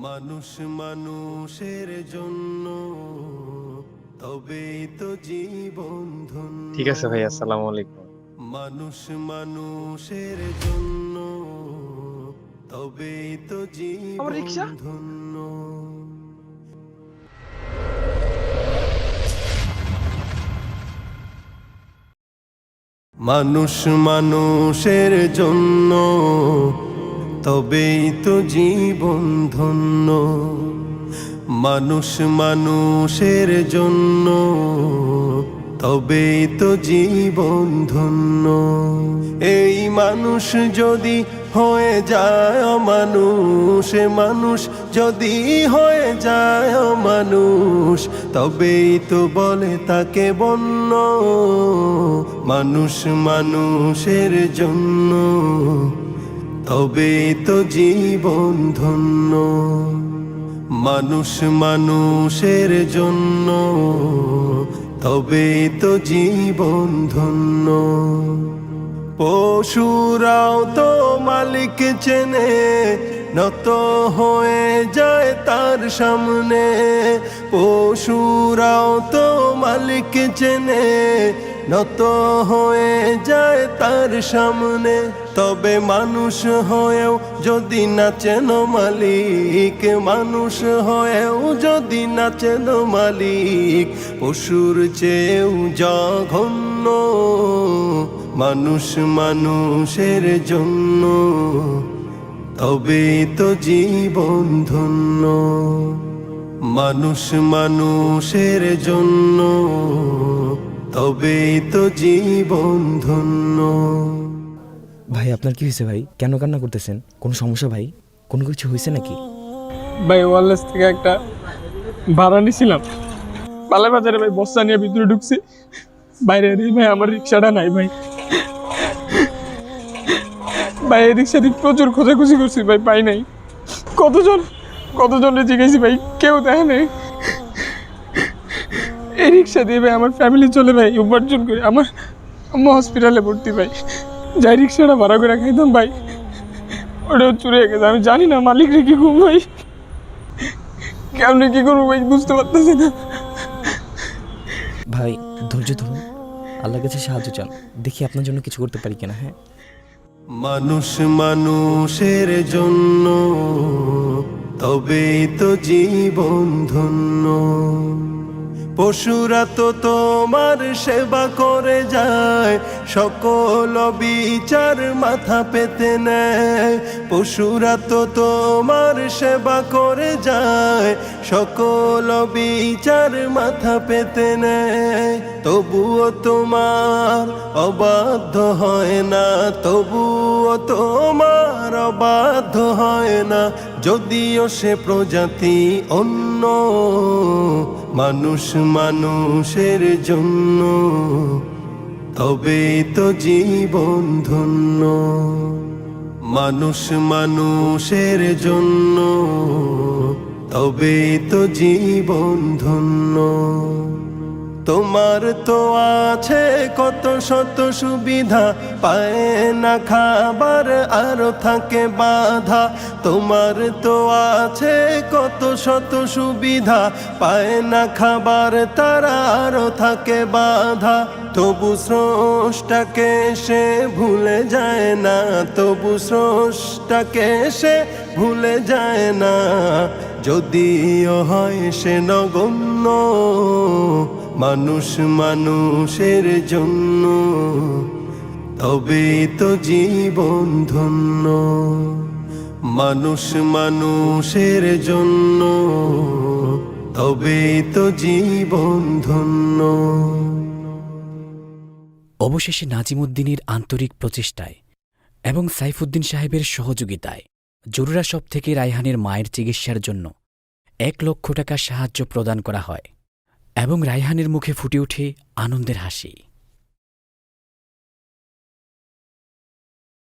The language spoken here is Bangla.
মানুষ মানুষের জন্য তবেই তো জীবন ধন্য। ঠিক আছে ভাই, আসসালামু আলাইকুম। মানুষ মানুষের জন্য তবেই তো আমার জীবন রিক্সা। ধন্য। মানুষ মানুষের জন্য তবেই তো জীবন ধন্য। মানুষ মানুষের জন্য তবেই তো জীবন ধন্য। এই মানুষ যদি হয়ে যায় অমানুষ, মানুষ যদি হয়ে যায় অমানুষ, তবেই তো বলে তাকে বন্য। মানুষ মানুষের জন্য তবেই তো জীবন ধন্য। মানুষ মানুষের জন্য তবেই তো জীবন ধন্য। পশুরাও তো মালিক চেনে, নত হয়ে যায় তার সামনে। পশুরাও তো মালিক চেনে, নত হয়ে যায় তার সামনে। তবে মানুষ হয়েও যদি না চেনো মালিক, মানুষ হয়েও যদি না চেনো মালিক, পশুর চেয়েও জঘন্য। মানুষ মানুষের জন্য তবেই তো জীবন ধন্য। মানুষ মানুষের জন্য তবেই তো জীবন ধন্য। ভাই আপনার কি হয়েছে ভাই? কেন কান্না করতেছেন? কোনো সমস্যা ভাই? কোনো কিছু হয়েছে নাকি? ভাই ওয়ারলেস থেকে একটা ভাড়া নিছিলাম, পালা বাজারে ভাই বস্তা নিয়ে ভিতরে ঢুকছি, বাইরে ভাই আমার রিক্সাটা নাই ভাই। ভাই এদিক সেদিক প্রচুর খোঁজাখুঁজি করছি ভাই, পাই নাই। কতজনে জিজ্ঞেসি ভাই, কেউ দেখে নেই। এই রিক্সা দিয়ে ভাই আমার ফ্যামিলি চলে ভাই, উপার্জন করে। আমার আম্মা হসপিটালে ভর্তি ভাই, যাই রিক্সাটা ভাড়া করে খাইতাম ভাই, ওটাও চুরে গেছে। আমি জানি না মালিক রে কি করবো ভাই, কেমনি কি করবো ভাই বুঝতে পারতেছি না। ভাই ধৈর্য ধরুন, আল্লাহর কাছে সাহায্য চান, দেখি আপনার জন্য কিছু করতে পারি কিনা। হ্যাঁ, মানুষ মানুষের জন্য তবেই তো জীবন ধন্য। পশুরা তো তোমার সেবা করে যায়, সকল বিচার মাথা পেতে নেয়। পশুরা তো তোমার সেবা করে যায়, সকল বিচার মাথা পেতে নেয়। তবুও তোমার অবাধ্য হয় না, তবুও তোমার অবাধ্য হয় না, যদিও সে প্রজাতি অন্য। মানুষ মানুষের জন্য তবেই তো জীবন ধন্য। মানুষ মানুষের জন্য তবেই তো জীবন ধন্য। তোমার তো আছে কত শত সুবিধা, পায় না খাবার আরো থাকে বাধা। তোমার তো আছে কত শত সুবিধা, পায় না খাবার তারা আরো থাকে বাধা। তবু স্রষ্টাকে সে ভুলে যায় না, তবু স্রষ্টাকে সে ভুলে যায় না, যদিও হয় সে নগণ্য। মানুষ মানুষের জন্য তবেই তো জীবন ধন্য। মানুষ মানুষের জন্য তবেই তো জীবন ধন্য। অবশেষে নাজিমুদ্দিনের আন্তরিক প্রচেষ্টায় এবং সাইফুদ্দিন সাহেবের সহযোগিতায় জরুরা শপ থেকে রায়হানের মায়ের চিকিৎসার জন্য ১ লক্ষ টাকা সাহায্য প্রদান করা হয় এবং রায়হানের মুখে ফুটে ওঠে আনন্দের হাসি।